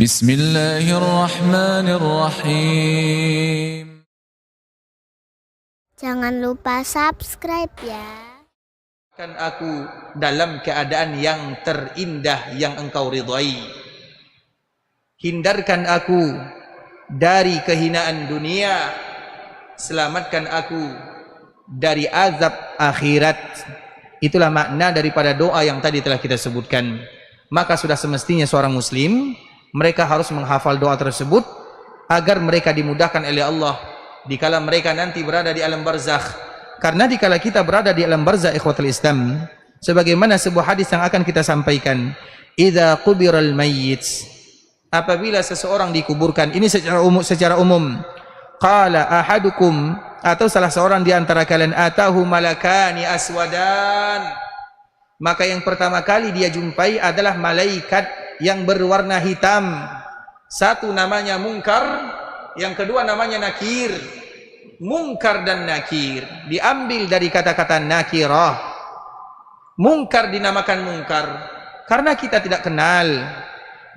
Bismillahirrahmanirrahim. Jangan lupa subscribe ya. Kan aku dalam keadaan yang terindah yang engkau ridhai. Hindarkan aku dari kehinaan dunia. Selamatkan aku dari azab akhirat. Itulah makna daripada doa yang tadi telah kita sebutkan. Maka sudah semestinya seorang muslim, mereka harus menghafal doa tersebut agar mereka dimudahkan oleh Allah dikala mereka nanti berada di alam barzakh. Karena dikala kita berada di alam barzakh, ikhwatul Islam, sebagaimana sebuah hadis yang akan kita sampaikan, idza qubiral mayyit, apabila seseorang dikuburkan, ini secara umum, qala ahadukum, atau salah seorang di antara kalian, atahu malakani aswadan, maka yang pertama kali dia jumpai adalah malaikat yang berwarna hitam. Satu namanya Munkar, yang kedua namanya Nakir. Munkar dan Nakir diambil dari kata-kata nakirah. Munkar dinamakan Munkar karena kita tidak kenal.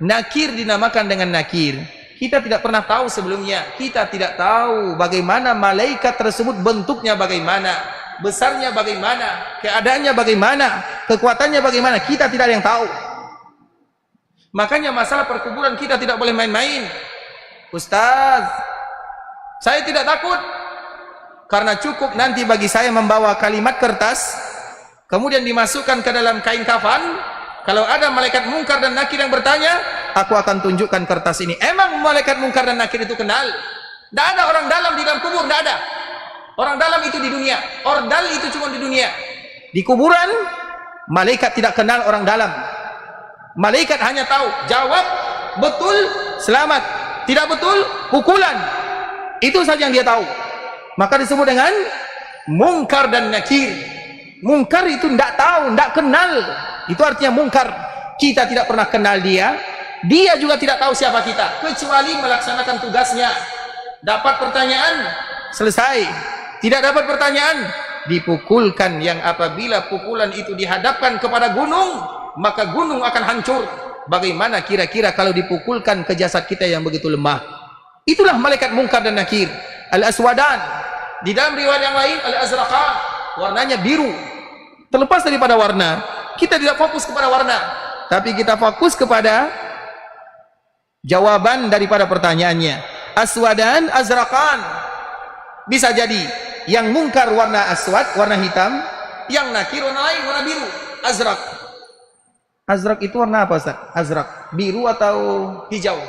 Nakir dinamakan dengan Nakir, kita tidak pernah tahu sebelumnya. Kita tidak tahu bagaimana malaikat tersebut, bentuknya bagaimana, besarnya bagaimana, keadaannya bagaimana, kekuatannya bagaimana, kita tidak ada yang tahu. Makanya masalah perkuburan kita tidak boleh main-main. Ustaz, saya tidak takut, karena cukup nanti bagi saya membawa kalimat kertas, kemudian dimasukkan ke dalam kain kafan. Kalau ada malaikat Munkar dan Nakir yang bertanya, aku akan tunjukkan kertas ini. Emang malaikat Munkar dan Nakir itu kenal? Tidak ada orang dalam di dalam kubur, tidak ada. Orang dalam itu di dunia, ordal itu cuma di dunia. Di kuburan, malaikat tidak kenal orang dalam. Malaikat hanya tahu, jawab betul selamat, tidak betul pukulan. Itu saja yang dia tahu. Maka disebut dengan Munkar dan Nakir. Munkar itu tidak tahu, tidak kenal. Itu artinya Munkar. Kita tidak pernah kenal dia, dia juga tidak tahu siapa kita, kecuali melaksanakan tugasnya. Dapat pertanyaan, selesai. Tidak dapat pertanyaan, dipukulkan. Yang apabila pukulan itu dihadapkan kepada gunung, maka gunung akan hancur. Bagaimana kira-kira kalau dipukulkan ke jasad kita yang begitu lemah? Itulah malaikat Munkar dan Nakir. Al-aswadan, di dalam riwayat yang lain al-azraqan, warnanya biru. Terlepas daripada warna, kita tidak fokus kepada warna, tapi kita fokus kepada jawaban daripada pertanyaannya. Aswadan, azraqan. Bisa jadi yang Munkar warna aswad, warna hitam, yang Nakir warna lain, warna biru, azraq. Azraq itu warna apa, Ustaz? Azraq, biru atau hijau?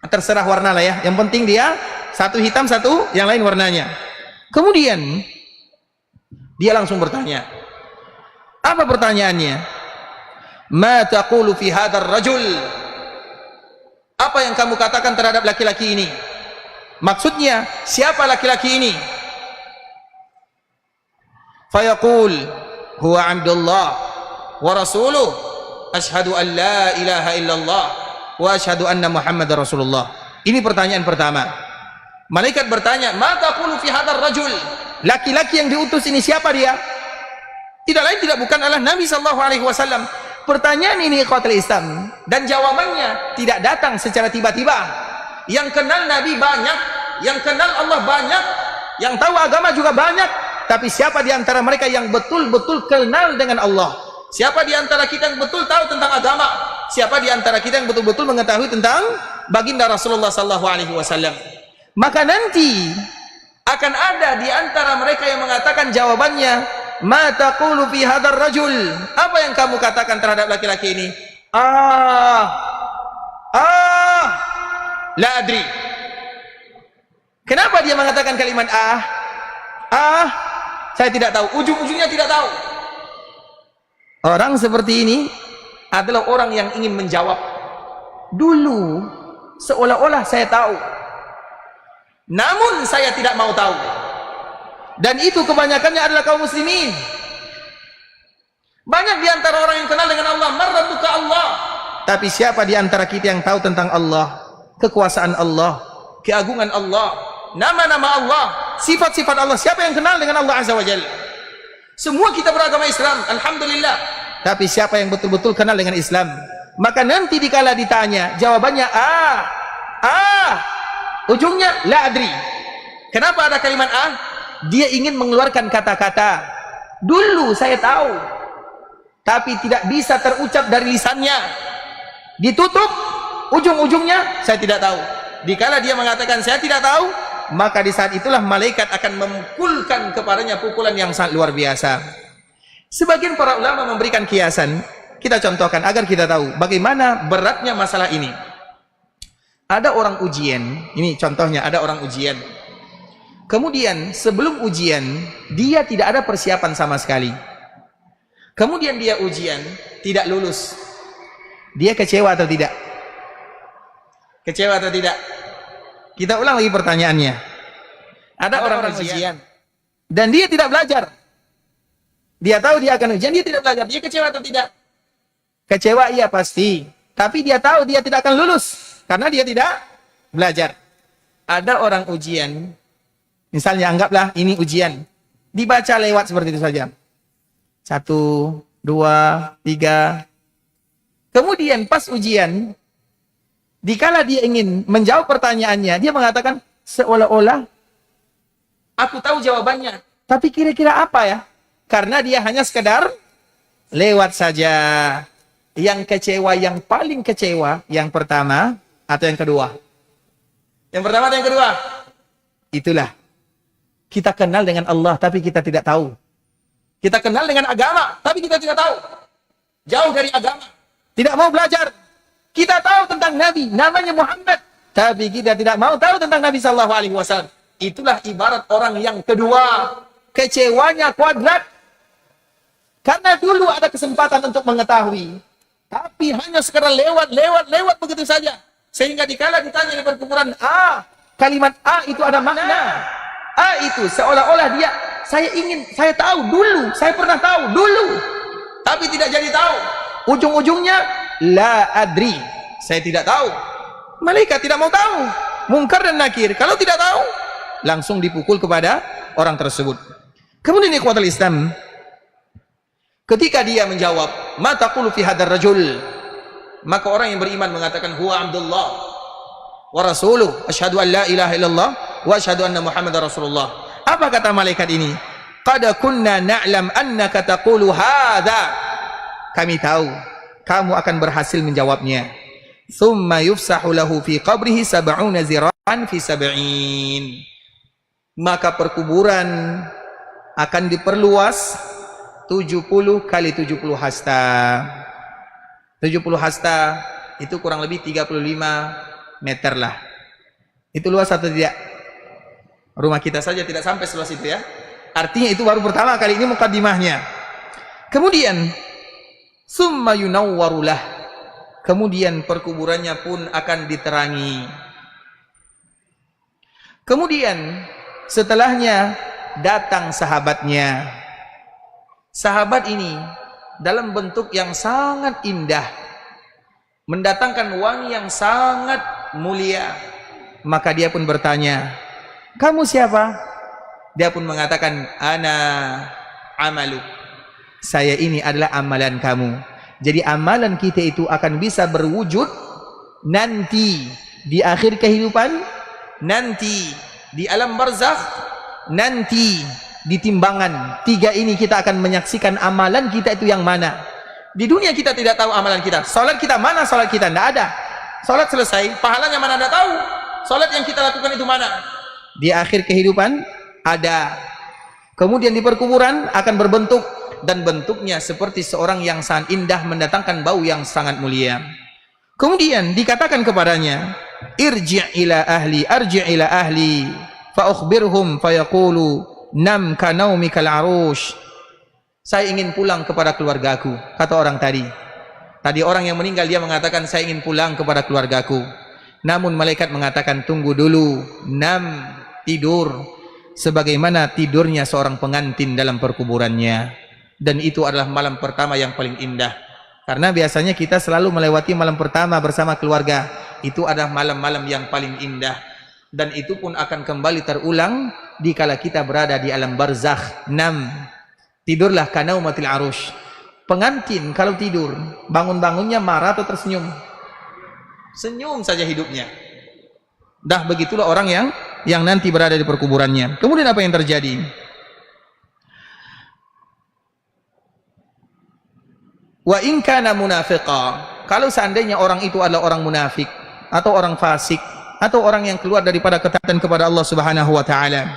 Terserah warna lah ya. Yang penting dia satu hitam, satu yang lain warnanya. Kemudian dia langsung bertanya. Apa pertanyaannya? Ma taqulu fi hadzal rajul? Apa yang kamu katakan terhadap laki-laki ini? Maksudnya, siapa laki-laki ini? Fayaqul huwa Abdullah wa rasuluh, asyhadu an la ilaha illallah wa asyhadu anna Muhammadar Rasulullah. Ini pertanyaan pertama. Malaikat bertanya, ma taqulu fi hadzal rajul? Laki-laki yang diutus ini siapa dia? Tidak lain tidak bukan adalah Nabi sallallahu alaihi wasallam. Pertanyaan ini ikhwatul Islam, dan jawabannya tidak datang secara tiba-tiba. Yang kenal Nabi banyak, yang kenal Allah banyak, yang tahu agama juga banyak, tapi siapa di antara mereka yang betul-betul kenal dengan Allah? Siapa di antara kita yang betul tahu tentang agama? Siapa di antara kita yang betul-betul mengetahui tentang baginda Rasulullah sallallahu alaihi wasallam? Maka nanti akan ada di antara mereka yang mengatakan jawabannya, ma taqulu fi hadzal rajul? Apa yang kamu katakan terhadap laki-laki ini? La adri. Kenapa dia mengatakan kalimat saya tidak tahu, ujung-ujungnya tidak tahu. Orang seperti ini adalah orang yang ingin menjawab dulu seolah-olah saya tahu, namun saya tidak mau tahu. Dan itu kebanyakannya adalah kaum muslimin. Banyak di antara orang yang kenal dengan Allah, marrabbuka Allah, tapi siapa di antara kita yang tahu tentang Allah, kekuasaan Allah, keagungan Allah, nama-nama Allah, sifat-sifat Allah? Siapa yang kenal dengan Allah Azza wa Jalla? Semua kita beragama Islam, alhamdulillah. Tapi siapa yang betul-betul kenal dengan Islam? Maka nanti dikala ditanya, jawabannya ujungnya la adri. Kenapa ada kalimat Dia ingin mengeluarkan kata-kata, dulu saya tahu, tapi tidak bisa terucap dari lisannya. Ditutup, ujung-ujungnya saya tidak tahu. Dikala dia mengatakan saya tidak tahu, maka di saat itulah malaikat akan memukulkan kepadanya pukulan yang sangat luar biasa. Sebagian para ulama memberikan kiasan, kita contohkan agar kita tahu bagaimana beratnya masalah ini. Ada orang ujian, ini contohnya, ada orang ujian. Kemudian sebelum ujian, dia tidak ada persiapan sama sekali. Kemudian dia ujian, tidak lulus. Dia kecewa atau tidak? Kecewa atau tidak? Kita ulang lagi pertanyaannya. Ada orang ujian dan dia tidak belajar. Dia tahu dia akan ujian, dia tidak belajar. Dia kecewa atau tidak? Kecewa iya pasti. Tapi dia tahu dia tidak akan lulus karena dia tidak belajar. Ada orang ujian, misalnya anggaplah ini ujian, dibaca lewat seperti itu saja. 1, 2, 3. Kemudian pas ujian, dikala dia ingin menjawab pertanyaannya, dia mengatakan seolah-olah aku tahu jawabannya, tapi kira-kira apa ya? Karena dia hanya sekedar lewat saja. Yang kecewa, yang paling kecewa, yang pertama atau yang kedua? Yang pertama atau yang kedua? Itulah. Kita kenal dengan Allah, tapi kita tidak tahu. Kita kenal dengan agama, tapi kita tidak tahu. Jauh dari agama. Tidak mau belajar. Kita tahu tentang Nabi, namanya Muhammad, tapi kita tidak mau tahu tentang Nabi SAW. Itulah ibarat orang yang kedua. Kecewanya kuadrat. Karena dulu ada kesempatan untuk mengetahui, tapi hanya sekedar lewat begitu saja. Sehingga dikala ditanya di perkumpulan kalimat itu ada makna. Itu seolah-olah dia, saya tahu dulu, saya pernah tahu dulu, tapi tidak jadi tahu. Ujung-ujungnya la adri, saya tidak tahu. Malaikat tidak mau tahu. Mungkar dan nakir, kalau tidak tahu langsung dipukul kepada orang tersebut. Kemudian ikhwatul Islam, ketika dia menjawab, "Ma taqulu fi hadzal rajul?" Maka orang yang beriman mengatakan, "Huwa Abdullah wa rasuluh, asyhadu an la ilaha illallah wa asyhadu anna Muhammadar Rasulullah." Apa kata malaikat ini? "Qad kunna na'lam annaka taqulu hadza." Kami tahu kamu akan berhasil menjawabnya. "Tsumma yufsahu lahu fi qabrihi 70 zira'an fi 70." Maka perkuburan akan diperluas 70 kali 70 hasta. 70 hasta itu kurang lebih 35 meter lah. Itu luas atau tidak? Rumah kita saja tidak sampai seluas itu ya. Artinya itu baru pertama kali, ini mukaddimahnya. Kemudian summa yunawwarulah. Kemudian perkuburannya pun akan diterangi. Kemudian setelahnya datang sahabatnya. Sahabat ini dalam bentuk yang sangat indah, mendatangkan wangi yang sangat mulia. Maka dia pun bertanya, "Kamu siapa?" Dia pun mengatakan, "Ana amalu." Saya ini adalah amalan kamu. Jadi amalan kita itu akan bisa berwujud nanti di akhir kehidupan, nanti di alam barzakh, nanti di timbangan. 3 ini kita akan menyaksikan amalan kita itu yang mana. Di dunia kita tidak tahu amalan kita. Salat kita mana? Salat kita tidak ada. Salat selesai, pahalanya mana tidak tahu. Salat yang kita lakukan itu mana? Di akhir kehidupan ada. Kemudian di perkuburan akan berbentuk, dan bentuknya seperti seorang yang sangat indah, mendatangkan bau yang sangat mulia. Kemudian dikatakan kepadanya, "Irji' ila ahli, arji' ila ahli, fa ukhbirhum fa yaqulu nam ka naumikal arush." Saya ingin pulang kepada keluargaku, kata orang tadi. Tadi orang yang meninggal dia mengatakan saya ingin pulang kepada keluargaku. Namun malaikat mengatakan tunggu dulu, nam, tidur sebagaimana tidurnya seorang pengantin dalam perkuburannya. Dan itu adalah malam pertama yang paling indah. Karena biasanya kita selalu melewati malam pertama bersama keluarga. Itu adalah malam-malam yang paling indah. Dan itu pun akan kembali terulang dikala kita berada di alam barzakh. 6. Tidurlah kanaumatil arush. pengantin kalau tidur, bangun-bangunnya marah atau tersenyum? Senyum saja hidupnya. Dah begitulah orang yang nanti berada di perkuburannya. Kemudian apa yang terjadi? Wa in kana munafiqa, kalau seandainya orang itu adalah orang munafik atau orang fasik atau orang yang keluar daripada ketaatan kepada Allah Subhanahu wa taala,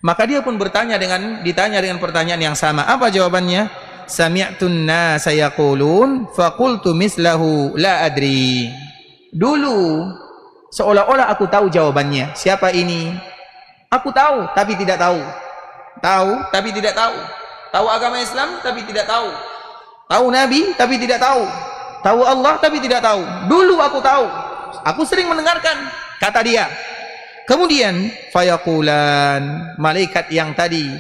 maka dia pun ditanya dengan pertanyaan yang sama. Apa jawabannya? Sami'tun nasa yaqulun faqultu mislahu la adri. Dulu seolah-olah aku tahu jawabannya. Siapa ini? Aku tahu tapi tidak tahu. Tahu tapi tidak tahu. Tahu agama Islam tapi tidak tahu. Tahu Nabi tapi tidak tahu. Tahu Allah tapi tidak tahu. Dulu aku tahu. Aku sering mendengarkan, kata dia. Kemudian fayaqulan, malaikat yang tadi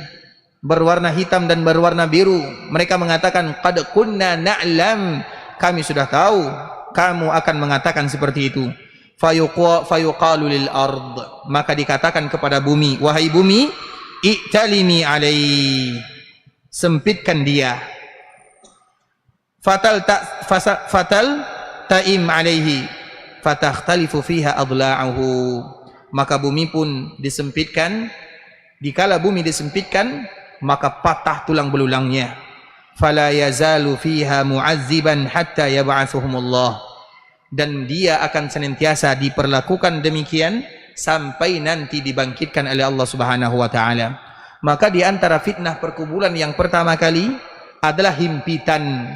berwarna hitam dan berwarna biru, mereka mengatakan qad kunna na'lam, kami sudah tahu kamu akan mengatakan seperti itu. Fayuqalu lil ard, maka dikatakan kepada bumi, wahai bumi, i'talimi alai, sempitkan dia. Fatal ta'im alaihi fatakhtalifu fiha adla'uhu, maka bumi pun disempitkan. Dikala bumi disempitkan, maka patah tulang belulangnya. Fala yazalu fiha mu'azziban hatta yab'atsuhumullah, dan dia akan senantiasa diperlakukan demikian sampai nanti dibangkitkan oleh Allah Subhanahu wa taala. Maka di antara fitnah perkuburan yang pertama kali adalah himpitan,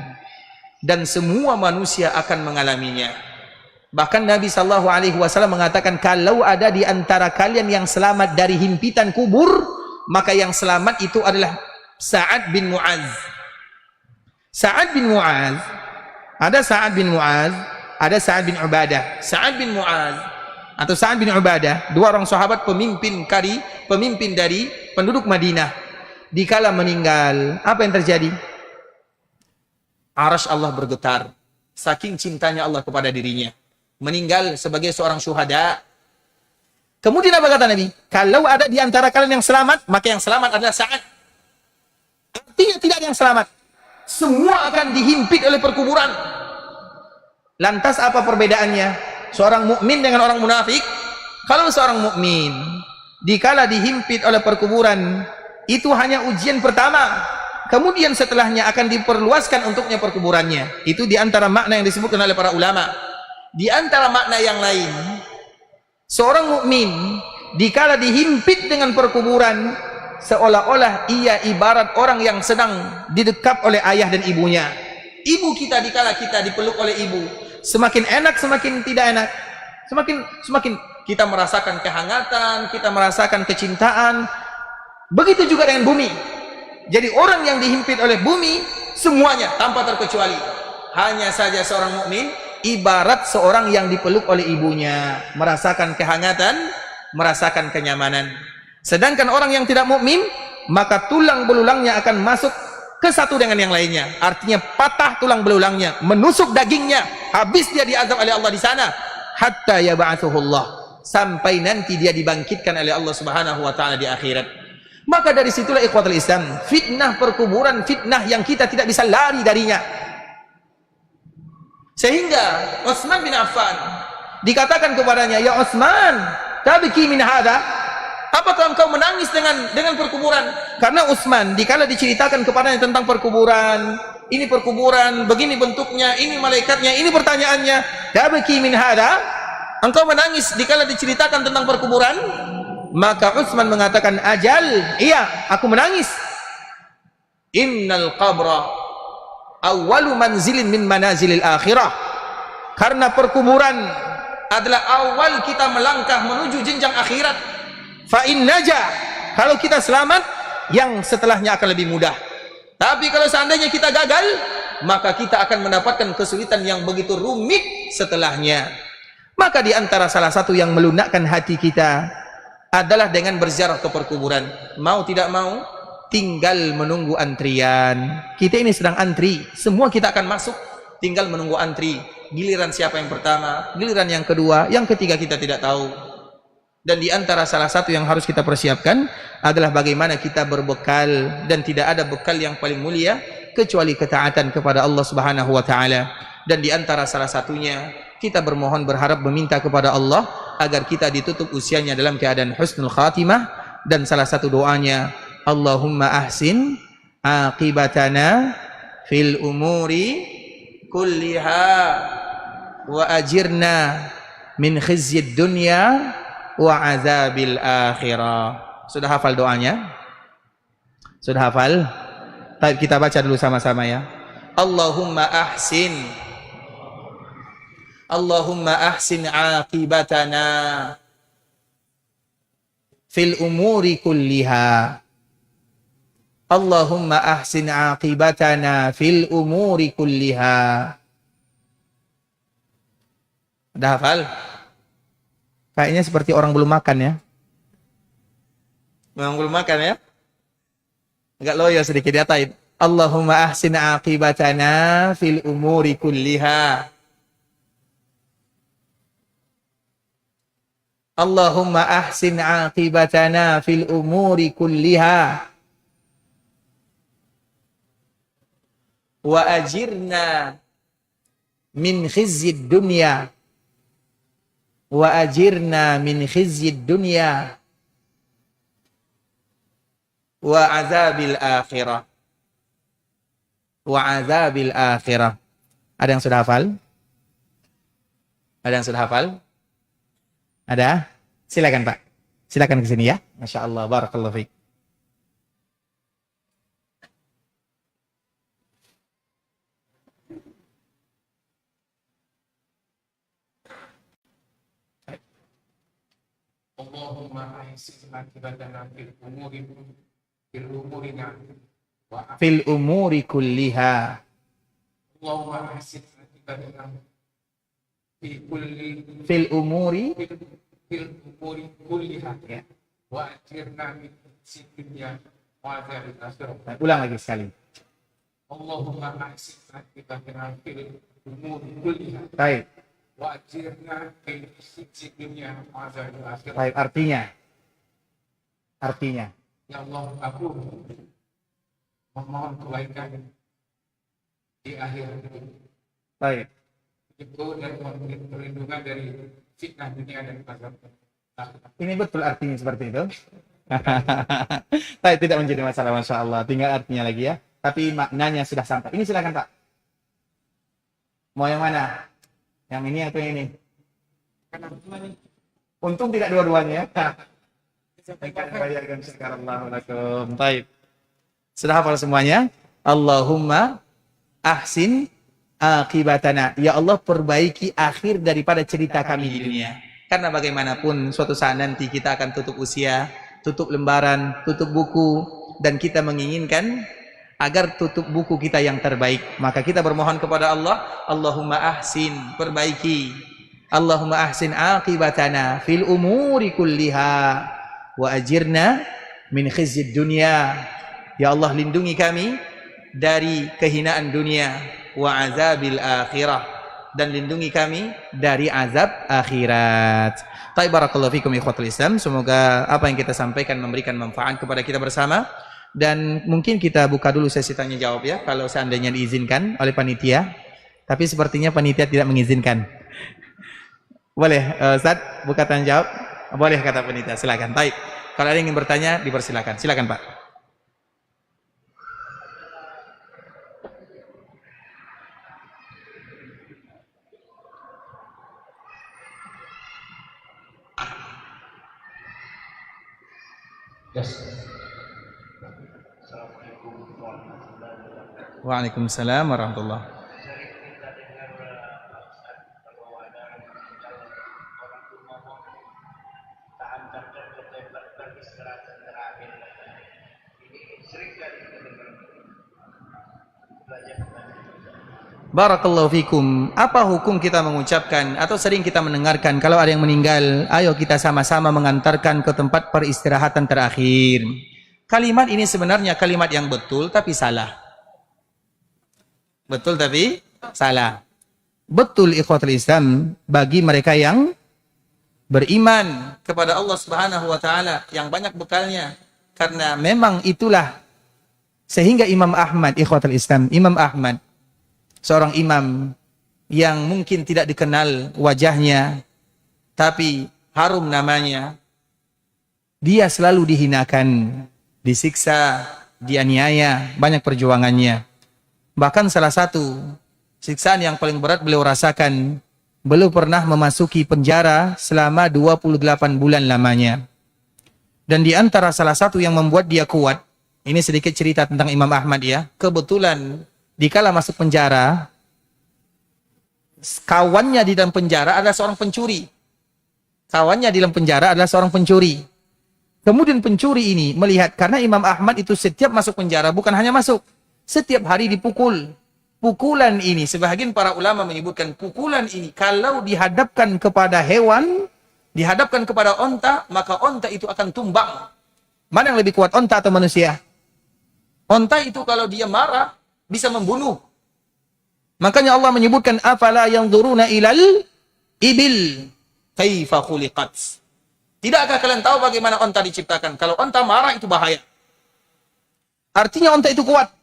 dan semua manusia akan mengalaminya. Bahkan Nabi SAW mengatakan, kalau ada di antara kalian yang selamat dari himpitan kubur, maka yang selamat itu adalah Sa'ad bin Mu'az. Sa'ad bin Mu'az, ada Sa'ad bin Mu'az, ada Sa'ad bin Ubadah. Sa'ad bin Mu'az atau Sa'ad bin Ubadah, dua orang sahabat pemimpin dari penduduk Madinah. Dikala meninggal, apa yang terjadi? Arasy Allah bergetar, saking cintanya Allah kepada dirinya. Meninggal sebagai seorang syuhada. Kemudian apa kata Nabi? Kalau ada di antara kalian yang selamat, maka yang selamat adalah Sa'ad. Artinya tidak ada yang selamat. Semua akan dihimpit oleh perkuburan. Lantas apa perbedaannya seorang mukmin dengan orang munafik? Kalau seorang mukmin dikala dihimpit oleh perkuburan, itu hanya ujian pertama. Kemudian setelahnya akan diperluaskan untuknya perkuburannya. Itu di antara makna yang disebutkan oleh para ulama. Di antara makna yang lain, seorang mukmin dikala dihimpit dengan perkuburan, seolah-olah ia ibarat orang yang sedang didekap oleh ayah dan ibunya. Ibu kita dikala kita dipeluk oleh ibu, semakin enak semakin tidak enak, semakin kita merasakan kehangatan, kita merasakan kecintaan. Begitu juga dengan bumi. Jadi orang yang dihimpit oleh bumi semuanya tanpa terkecuali. Hanya saja seorang mukmin ibarat seorang yang dipeluk oleh ibunya, merasakan kehangatan, merasakan kenyamanan. Sedangkan orang yang tidak mukmin, maka tulang belulangnya akan masuk ke satu dengan yang lainnya. Artinya patah tulang belulangnya, menusuk dagingnya, habis dia diazab oleh Allah di sana, hatta yab'atsuhullah, sampai nanti dia dibangkitkan oleh Allah Subhanahu wa taala di akhirat. Maka dari situlah ikhwatul Islam, fitnah perkuburan, fitnah yang kita tidak bisa lari darinya. Sehingga Utsman bin Affan dikatakan kepadanya, ya Utsman, tabki min hadha, apakah engkau menangis dengan perkuburan? Karena Utsman dikala diceritakan kepadanya tentang perkuburan, ini perkuburan, begini bentuknya, ini malaikatnya, ini pertanyaannya, tabki min hadha, engkau menangis dikala diceritakan tentang perkuburan? Maka Utsman mengatakan, ajal, iya, aku menangis. Innal qabra awwalu manzilin min manazilil akhirah, karena perkuburan adalah awal kita melangkah menuju jenjang akhirat. Fa in najah, kalau kita selamat, yang setelahnya akan lebih mudah. Tapi kalau seandainya kita gagal, maka kita akan mendapatkan kesulitan yang begitu rumit setelahnya. Maka di antara salah satu yang melunakkan hati kita adalah dengan berziarah ke perkuburan. Mau tidak mau, tinggal menunggu antrian. Kita ini sedang antri, semua kita akan masuk, tinggal menunggu antri. Giliran siapa yang pertama, giliran yang kedua, yang ketiga kita tidak tahu. Dan di antara salah satu yang harus kita persiapkan adalah bagaimana kita berbekal, dan tidak ada bekal yang paling mulia kecuali ketaatan kepada Allah Subhanahu wa taala. Dan di antara salah satunya kita bermohon berharap meminta kepada Allah agar kita ditutup usianya dalam keadaan husnul khatimah, dan salah satu doanya Allahumma ahsin aqibatana fil umuri kulliha wa ajirna min khizyid dunya wa azabil akhirah. Sudah hafal doanya? Sudah hafal? Baik, kita baca dulu sama-sama ya. Allahumma ahsin aqibatana fil umuri kulliha. Allahumma ahsin aqibatana fil umuri kulliha. Udah hafal? Kayaknya seperti orang belum makan ya. Memang belum makan ya? Agak loyo sedikit ya, Taib. Allahumma ahsin aqibatana fil umuri kulliha. Allahumma ahsin aqibatana fil umuri kulliha. Wa ajirna min khizyid dunya. Wa ajirna min khizyid dunya wa azabil akhirah. Wa azabil akhirah. Ada yang sudah hafal? Ada yang sudah hafal? Ada? Silakan Pak. Silakan ke sini ya. Masya Allah, barakallahu fiik. Allahumma ahsin aqibatana Fil umuri kulliha. Allahumma ahsin aqibatana Fil umuri kulliha ya. wa ajirna min dunya wa azabil akhirah. Ulang lagi sekali. Allahumma ahsin aqibatana fil umuri kulliha Baik. wa ajirna min dunya wa azabil akhirah. Baik, artinya. Ya Allah, aku memohon kebaikan di akhir hidup. Baik. Itu dan perlindungan dari fitnah dunia dan azab akhirat. Ini betul artinya seperti itu. Baik, tidak menjadi masalah, Masya Allah. Tinggal artinya lagi ya. Tapi maknanya sudah sampai. Ini silakan Pak. Mau yang mana? Yang ini atau yang ini? Untung tidak dua-duanya. Baik. Sudah hafal semuanya? Allahumma ahsin aqibatana. Ya Allah, perbaiki akhir daripada cerita kami di dunia. Karena bagaimanapun suatu saat nanti kita akan tutup usia, tutup lembaran, tutup buku, dan kita menginginkan agar tutup buku kita yang terbaik. Maka kita bermohon kepada Allah, Allahumma ahsin, perbaiki. Allahumma ahsin aqibatana fil umuri kulliha wa ajirna min khizyid dunya. Ya Allah, lindungi kami dari kehinaan dunia, wa azabil akhirah, dan lindungi kami dari azab akhirat. Taib, barakallahu fikum ikhwatul Islam. Semoga apa yang kita sampaikan memberikan manfaat kepada kita bersama. Dan mungkin kita buka dulu sesi tanya jawab ya, kalau seandainya diizinkan oleh panitia. Tapi sepertinya panitia tidak mengizinkan. Boleh Ustaz buka tanya jawab? Boleh kata panitia, silakan. Baik. Kalau ada yang ingin bertanya dipersilakan. Silakan Pak. Yes. Waalaikumsalam warahmatullahi wabarakatuh. Barakallahu fikum. Apa hukum kita mengucapkan atau sering kita mendengarkan kalau ada yang meninggal, ayo kita sama-sama mengantarkan ke tempat peristirahatan terakhir. Kalimat ini sebenarnya kalimat yang betul tapi salah. Betul tapi salah. Betul ikhwatul Islam bagi mereka yang beriman kepada Allah Subhanahu wa taala, yang banyak bekalnya, karena memang itulah Sehingga Imam Ahmad, ikhwatul Islam, Imam Ahmad, seorang imam yang mungkin tidak dikenal wajahnya, tapi harum namanya, dia selalu dihinakan, disiksa, dianiaya, banyak perjuangannya. Bahkan salah satu siksaan yang paling berat beliau rasakan, beliau pernah memasuki penjara selama 28 bulan lamanya. Dan di antara salah satu yang membuat dia kuat, ini sedikit cerita tentang Imam Ahmad ya. Kebetulan dikala masuk penjara, kawannya di dalam penjara adalah seorang pencuri. Kawannya di dalam penjara adalah seorang pencuri. Kemudian pencuri ini melihat, karena Imam Ahmad itu setiap masuk penjara bukan hanya masuk, setiap hari dipukul. Pukulan ini, sebahagian para ulama menyebutkan pukulan ini kalau dihadapkan kepada hewan, dihadapkan kepada onta, maka onta itu akan tumbang. Mana yang lebih kuat, onta atau manusia? Onta itu kalau dia marah bisa membunuh. Makanya Allah menyebutkan afala yanzuruna ilal ibil kaifa khuliqat. Tidakkah kalian tahu bagaimana onta diciptakan? Kalau onta marah itu bahaya. Artinya onta itu kuat.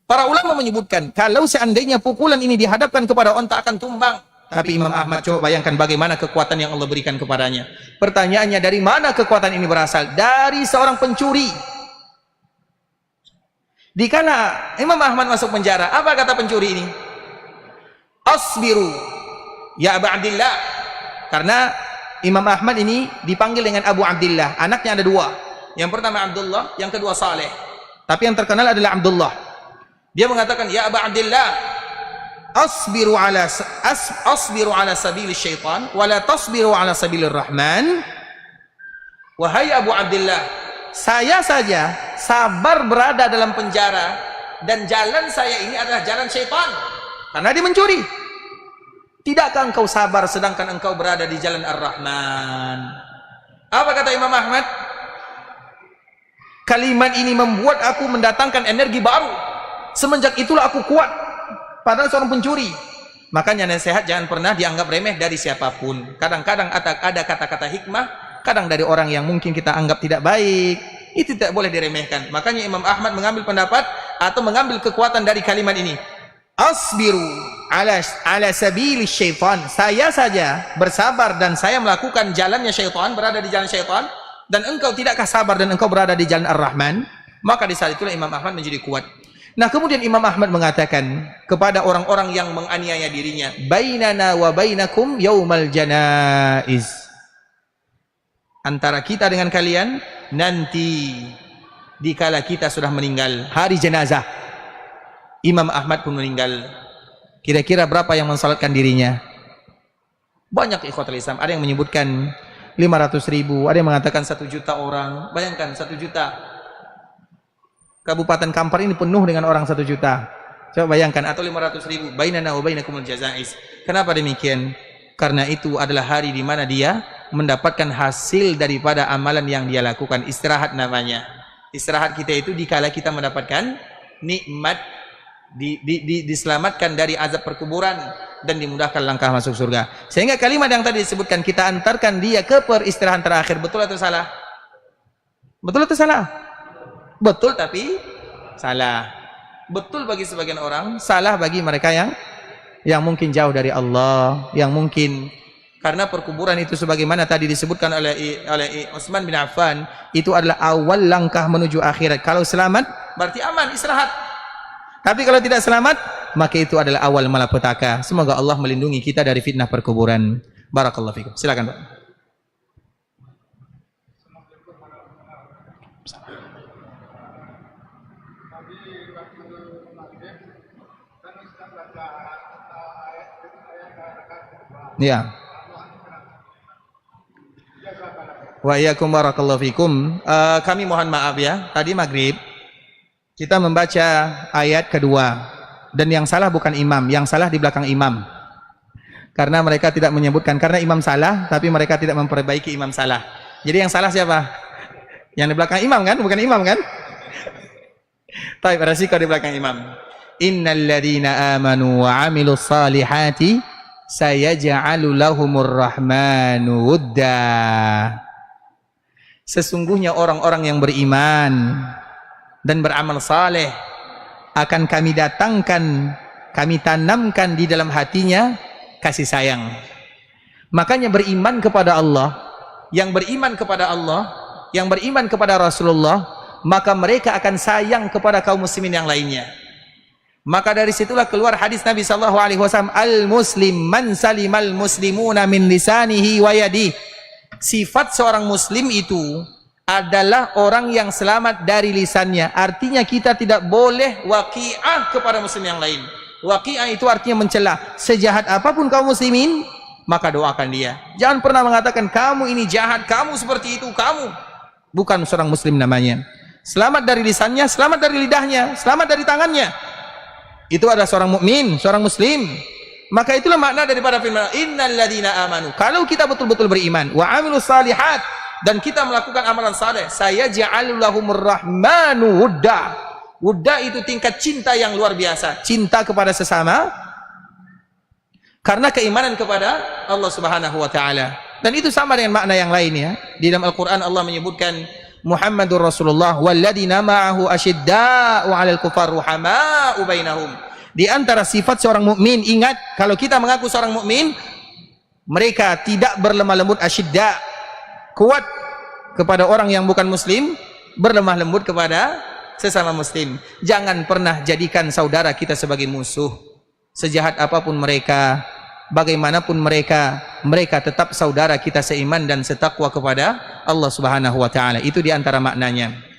Para ulama menyebutkan kalau seandainya pukulan ini dihadapkan kepada onta akan tumbang. Tapi Imam Ahmad coba bayangkan bagaimana kekuatan yang Allah berikan kepadanya. Pertanyaannya, dari mana kekuatan ini berasal? Dari seorang pencuri. Dikala Imam Ahmad masuk penjara, apa kata pencuri ini? Asbiru ya Abu Abdillah. Karena Imam Ahmad ini dipanggil dengan Abu Abdillah. Anaknya ada dua. Yang pertama Abdullah, yang kedua Saleh. Tapi yang terkenal adalah Abdullah. Dia mengatakan, ya Abu Abdillah, asbiru ala sabili syaitan, wala tasbiru ala sabilir rahman. Wahai Abu Abdillah, saya saja sabar berada dalam penjara, dan jalan saya ini adalah jalan syaitan. Karena dia mencuri. Tidakkah engkau sabar sedangkan engkau berada di jalan Ar-Rahman? Apa kata Imam Ahmad? Kalimat ini membuat aku mendatangkan energi baru. Semenjak itulah aku kuat. Padahal seorang pencuri. Makanya nasihat jangan pernah dianggap remeh dari siapapun. Kadang-kadang ada kata-kata hikmah, kadang dari orang yang mungkin kita anggap tidak baik, itu tidak boleh diremehkan. Makanya Imam Ahmad mengambil pendapat atau mengambil kekuatan dari kalimat ini. Asbiru ala sabili syaitan. Saya saja bersabar dan saya melakukan jalannya syaitan, berada di jalan syaitan, dan engkau tidakkah sabar dan engkau berada di jalan Ar-Rahman? Maka di saat itulah Imam Ahmad menjadi kuat. Nah, kemudian Imam Ahmad mengatakan kepada orang-orang yang menganiaya dirinya, bainana wa bainakum yaumal janaiz. Antara kita dengan kalian nanti dikala kita sudah meninggal, hari jenazah. Imam Ahmad pun meninggal. Kira-kira berapa yang mensalatkan dirinya? Banyak ikhwatul Islam. Ada yang menyebutkan 500.000, ada yang mengatakan 1 juta orang. Bayangkan 1 juta. Kabupaten Kampar ini penuh dengan orang 1 juta. Coba bayangkan, atau 500.000. Bainana wa bainakumul jazais. Kenapa demikian? Karena itu adalah hari di mana dia mendapatkan hasil daripada amalan yang dia lakukan. Istirahat namanya. Istirahat kita itu dikala kita mendapatkan nikmat, diselamatkan dari azab perkuburan dan dimudahkan langkah masuk surga. Sehingga kalimat yang tadi disebutkan, kita antarkan dia ke peristirahat terakhir. Betul atau salah? Betul atau salah? Betul, tapi salah. Betul bagi sebagian orang, salah bagi mereka yang mungkin jauh dari Allah, yang mungkin karena perkuburan itu sebagaimana tadi disebutkan oleh Utsman bin Affan, itu adalah awal langkah menuju akhirat. Kalau selamat berarti aman, istirahat. Tapi kalau tidak selamat, maka itu adalah awal malapetaka. Semoga Allah melindungi kita dari fitnah perkuburan. Barakallahu fikum. Silakan, Pak. Ya. Wa iyyakum barakallahu fikum. Kami mohon maaf ya. Tadi maghrib kita membaca ayat kedua, dan yang salah bukan imam, yang salah di belakang imam. Karena mereka tidak menyebutkan, karena imam salah, tapi mereka tidak memperbaiki imam salah. Jadi yang salah siapa? Yang di belakang imam kan, bukan imam kan? Tapi resiko di belakang imam. Innal ladzina amanu wa 'amilus salihati sayaj'alu lahumur rahmanu wudda. Sesungguhnya orang-orang yang beriman dan beramal saleh, akan kami datangkan, kami tanamkan di dalam hatinya kasih sayang. Makanya beriman kepada Allah, yang beriman kepada Allah, yang beriman kepada Rasulullah, maka mereka akan sayang kepada kaum muslimin yang lainnya. Maka dari situlah keluar hadis Nabi sallallahu alaihi wasallam, al-muslim man salimal muslimuna min lisanihi wa yadihi. Sifat seorang muslim itu adalah orang yang selamat dari lisannya. Artinya kita tidak boleh waqi'ah kepada muslim yang lain. Waqi'ah itu artinya mencela. Sejahat apapun kaum muslimin, maka doakan dia. Jangan pernah mengatakan kamu ini jahat, kamu seperti itu, kamu. Bukan seorang muslim namanya. Selamat dari lisannya, selamat dari lidahnya, selamat dari tangannya. Itu adalah seorang mukmin, seorang muslim. Maka itulah makna daripada firman innal ladzina amanu. Kalau kita betul-betul beriman wa amilus salihat, dan kita melakukan amalan saleh, saya ja'alul lahumur rahmanu wudda. Wudda itu tingkat cinta yang luar biasa, cinta kepada sesama karena keimanan kepada Allah Subhanahu wa taala. Dan itu sama dengan makna yang lain ya. Di dalam Al-Qur'an Allah menyebutkan Muhammadur Rasulullah walladzina ma'ahu asyidda'u 'alal kufar ruhama'u bainahum. Di antara sifat seorang mukmin, ingat kalau kita mengaku seorang mukmin, mereka tidak berlemah lembut, asyidda, kuat kepada orang yang bukan muslim, berlemah lembut kepada sesama muslim. Jangan pernah jadikan saudara kita sebagai musuh. Sejahat apapun mereka, bagaimanapun mereka, mereka tetap saudara kita seiman dan setakwa kepada Allah Subhanahu wa taala. Itu di antara maknanya.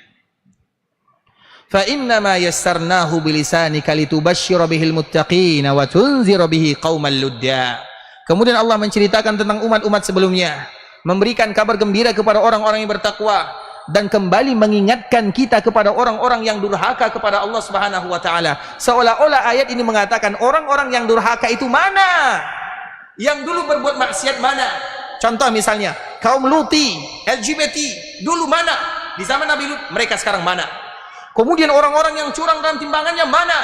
Fa inna ma yassarnahu bilisanika litubashshira bihil muttaqin wa tunzira bihi qauman ludda. Kemudian Allah menceritakan tentang umat-umat sebelumnya, memberikan kabar gembira kepada orang-orang yang bertakwa, dan kembali mengingatkan kita kepada orang-orang yang durhaka kepada Allah Subhanahu wa taala. Seolah-olah ayat ini mengatakan orang-orang yang durhaka itu mana? Yang dulu berbuat maksiat mana? Contoh misalnya kaum Luti, LGBT, dulu mana? Di zaman Nabi Lut, mereka sekarang mana? Kemudian orang-orang yang curang dalam timbangannya mana?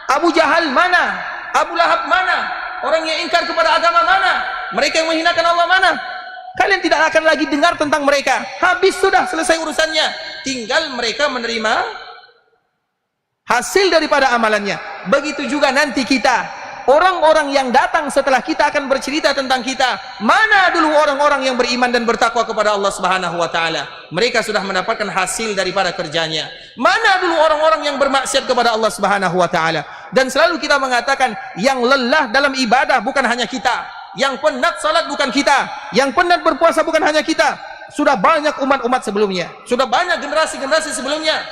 Abu Jahal mana? Abu Lahab mana? Orang yang ingkar kepada agama mana? Mereka yang menghinakan Allah mana? Kalian tidak akan lagi dengar tentang mereka. Habis sudah, selesai urusannya. Tinggal mereka menerima hasil daripada amalannya. Begitu juga nanti kita. Orang-orang yang datang setelah kita akan bercerita tentang kita. Mana dulu orang-orang yang beriman dan bertakwa kepada Allah Subhanahu wa taala? Mereka sudah mendapatkan hasil daripada kerjanya. Mana dulu orang-orang yang bermaksiat kepada Allah Subhanahu wa taala? Dan selalu kita mengatakan yang lelah dalam ibadah bukan hanya kita. Yang penat salat bukan kita. Yang penat berpuasa bukan hanya kita. Sudah banyak umat-umat sebelumnya. Sudah banyak generasi-generasi sebelumnya.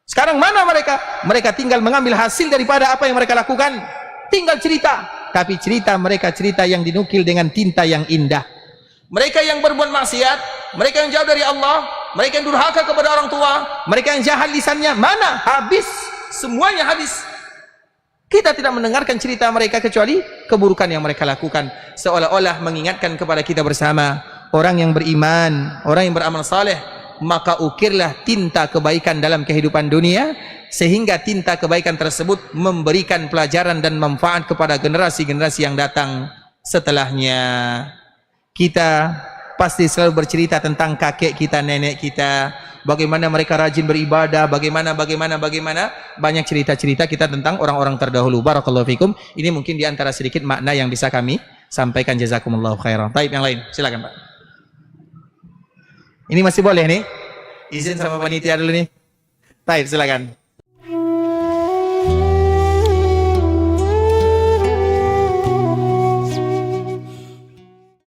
Sekarang mana mereka? Mereka tinggal mengambil hasil daripada apa yang mereka lakukan. Tinggal cerita. Tapi cerita mereka cerita yang dinukil dengan tinta yang indah. Mereka yang berbuat maksiat, mereka yang jauh dari Allah, mereka yang durhaka kepada orang tua, mereka yang jahat lisannya, mana? Habis. Semuanya habis. Kita tidak mendengarkan cerita mereka kecuali keburukan yang mereka lakukan. Seolah-olah mengingatkan kepada kita bersama, orang yang beriman, orang yang beramal saleh, maka ukirlah tinta kebaikan dalam kehidupan dunia, sehingga tinta kebaikan tersebut memberikan pelajaran dan manfaat kepada generasi-generasi yang datang setelahnya. Kita pasti selalu bercerita tentang kakek kita, nenek kita, bagaimana mereka rajin beribadah, bagaimana banyak cerita-cerita kita tentang orang-orang terdahulu. Barakallahu fikum. Ini mungkin di antara sedikit makna yang bisa kami sampaikan. Jazakumullahu khairan. Taib, yang lain silakan Pak. Ini masih boleh nih? Izin sama panitia dulu nih. Taib, silakan.